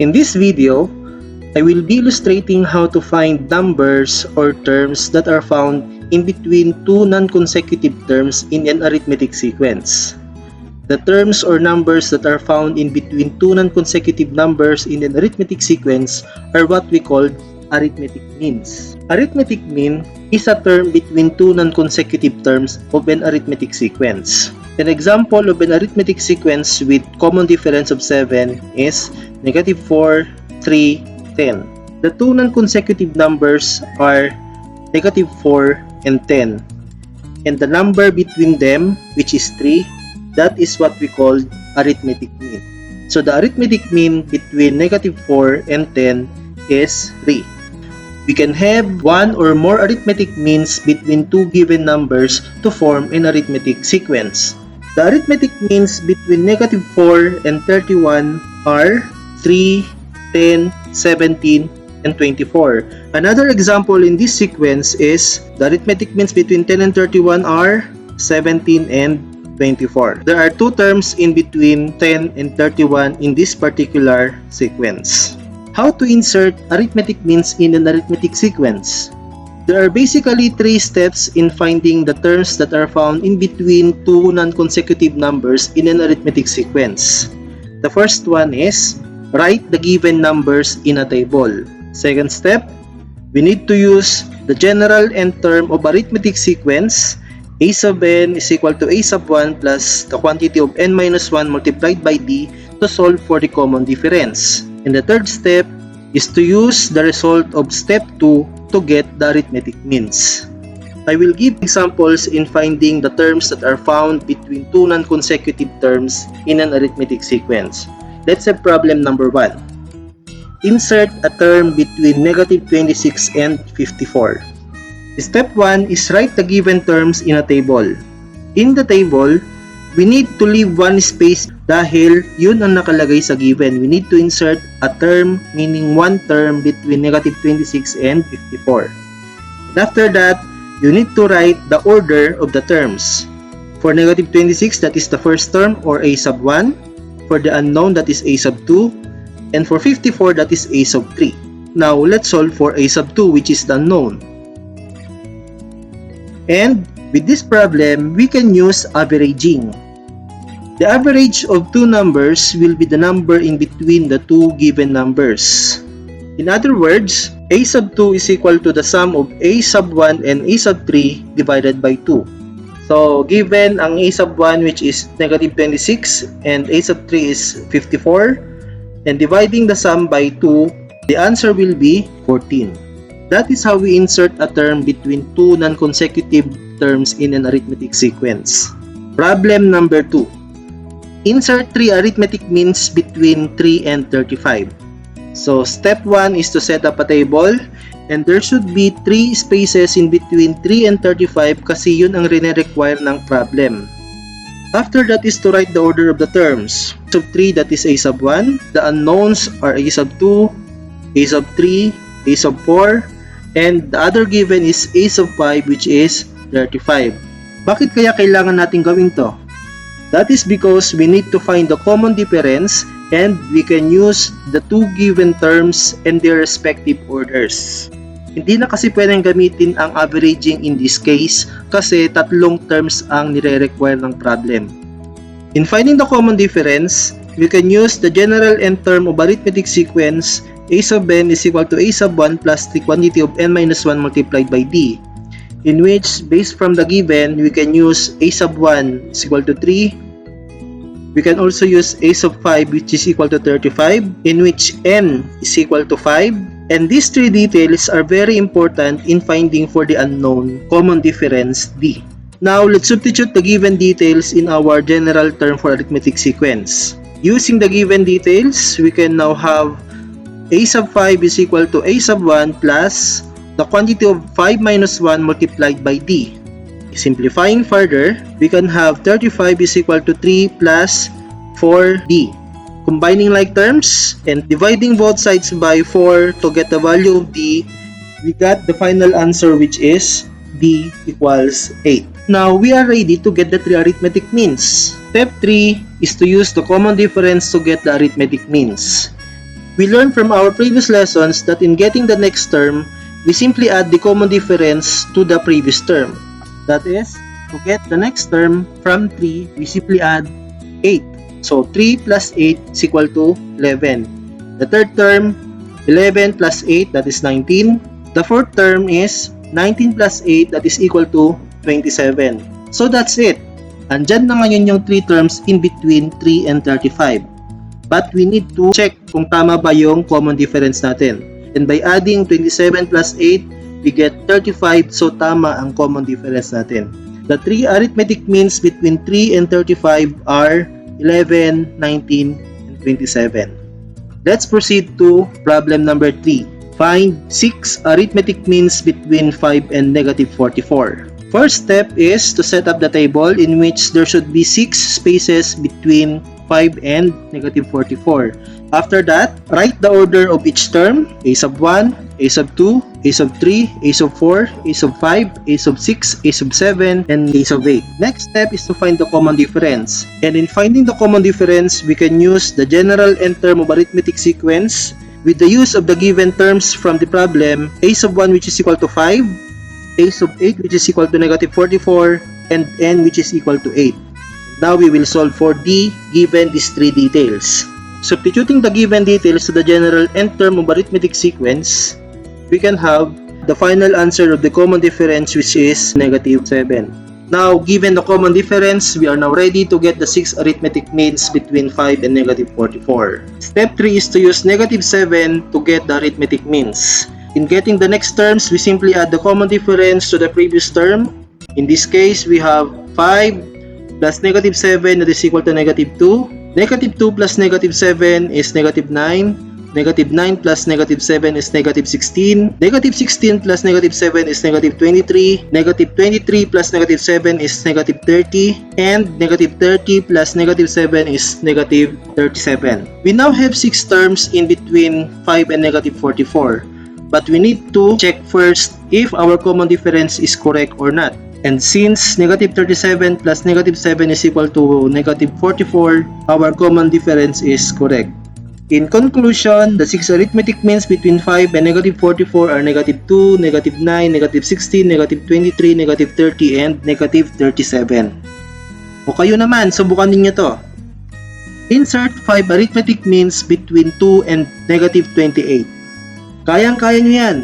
In this video, I will be illustrating how to find numbers or terms that are found in between two non-consecutive terms in an arithmetic sequence. The terms or numbers that are found in between two non-consecutive numbers in an arithmetic sequence are what we call arithmetic means. Arithmetic mean is a term between two non-consecutive terms of an arithmetic sequence. An example of an arithmetic sequence with common difference of 7 is -4, 3, 10. The two non-consecutive numbers are -4 and 10. And the number between them, which is 3, that is what we call arithmetic mean. So the arithmetic mean between -4 and 10 is 3. We can have one or more arithmetic means between two given numbers to form an arithmetic sequence. The arithmetic means between -4 and 31 are 3, 10, 17, and 24. Another example in this sequence is the arithmetic means between 10 and 31 are 17 and 24. There are two terms in between 10 and 31 in this particular sequence. How to insert arithmetic means in an arithmetic sequence? There are basically three steps in finding the terms that are found in between two non-consecutive numbers in an arithmetic sequence. The first one is write the given numbers in a table. Second step, we need to use the general end term of arithmetic sequence. A sub n is equal to a sub 1 plus the quantity of n minus 1 multiplied by d to solve for the common difference. And the third step is to use the result of step 2 to get the arithmetic means. I will give examples in finding the terms that are found between two non-consecutive terms in an arithmetic sequence. Let's have problem number 1. Insert a term between -26 and 54. Step 1 is write the given terms in a table. In the table, we need to leave one space dahil yun ang nakalagay sa given. We need to insert a term, meaning one term between -26 and 54. And after that, you need to write the order of the terms. For -26, that is the first term or a sub 1. For the unknown, that is a sub 2. And for 54, that is a sub 3. Now, let's solve for a sub 2, which is the unknown. And with this problem, we can use averaging. The average of two numbers will be the number in between the two given numbers. In other words, a sub 2 is equal to the sum of a sub 1 and a sub 3 divided by 2. So, given ang a sub 1 which is -26 and a sub 3 is 54, and dividing the sum by 2, the answer will be 14. That is how we insert a term between two non-consecutive terms in an arithmetic sequence. Problem number 2. Insert three arithmetic means between 3 and 35. So, step 1 is to set up a table, and there should be 3 spaces in between 3 and 35 kasi yun ang rene-require ng problem. After that is to write the order of the terms. Sub 3, that is a sub 1. The unknowns are a sub 2, a sub 3, a sub 4, and the other given is a sub 5 which is 35. Bakit kaya kailangan natin gawin to? That is because we need to find the common difference and we can use the two given terms and their respective orders. Hindi na kasi pwedeng gamitin ang averaging in this case kasi tatlong terms ang nire-require ng problem. In finding the common difference, we can use the general end term of arithmetic sequence. A sub n is equal to a sub 1 plus the quantity of n minus 1 multiplied by d, in which, based from the given, we can use a sub 1 is equal to 3. We can also use a sub 5 which is equal to 35, in which n is equal to 5. And these three details are very important in finding for the unknown common difference d. Now, let's substitute the given details in our general term for arithmetic sequence. Using the given details, we can now have a sub 5 is equal to a sub 1 plus the quantity of 5 minus 1 multiplied by d. Simplifying further, we can have 35 is equal to 3 plus 4d. Combining like terms and dividing both sides by 4 to get the value of d, we got the final answer which is d equals 8. Now, we are ready to get the three arithmetic means. Step 3 is to use the common difference to get the arithmetic means. We learned from our previous lessons that in getting the next term, we simply add the common difference to the previous term. That is, to get the next term from 3, we simply add 8. So 3 plus 8 is equal to 11. The third term, 11 plus 8, that is 19. The fourth term is 19 plus 8, that is equal to 27. So that's it. Andyan na ngayon yung 3 terms in between 3 and 35. But we need to check kung tama ba yung common difference natin. And by adding 27 plus 8, we get 35, so tama ang common difference natin. The 3 arithmetic means between 3 and 35 are 11, 19, and 27. Let's proceed to problem number 3. Find 6 arithmetic means between 5 and negative 44. First step is to set up the table in which there should be 6 spaces between 5 and negative 44. After that, write the order of each term: a sub 1, a sub 2, a sub 3, a sub 4, a sub 5, a sub 6, a sub 7, and a sub 8. Next step is to find the common difference. And in finding the common difference, we can use the general end term of arithmetic sequence with the use of the given terms from the problem: a sub 1 which is equal to 5, a sub 8 which is equal to negative 44, and n which is equal to 8. Now we will solve for D given these 3 details. Substituting the given details to the general end term of arithmetic sequence, we can have the final answer of the common difference, which is negative 7. Now, given the common difference, we are now ready to get the 6 arithmetic means between 5 and negative 44. Step 3 is to use negative 7 to get the arithmetic means. In getting the next terms, we simply add the common difference to the previous term. In this case, we have 5 plus negative 7, that is equal to negative 2. Negative 2 plus negative 7 is negative 9. Negative 9 plus negative 7 is negative 16. Negative 16 plus negative 7 is negative 23. Negative 23 plus negative 7 is negative 30. And negative 30 plus negative 7 is negative 37. We now have 6 terms in between 5 and negative 44. But we need to check first if our common difference is correct or not. And since negative 37 plus negative 7 is equal to negative 44, our common difference is correct. In conclusion, the 6 arithmetic means between 5 and negative 44 are negative 2, negative 9, negative 16, negative 23, negative 30, and negative 37. O kayo naman, subukan ninyo to. Insert 5 arithmetic means between 2 and negative 28. Kayang-kaya nyo yan.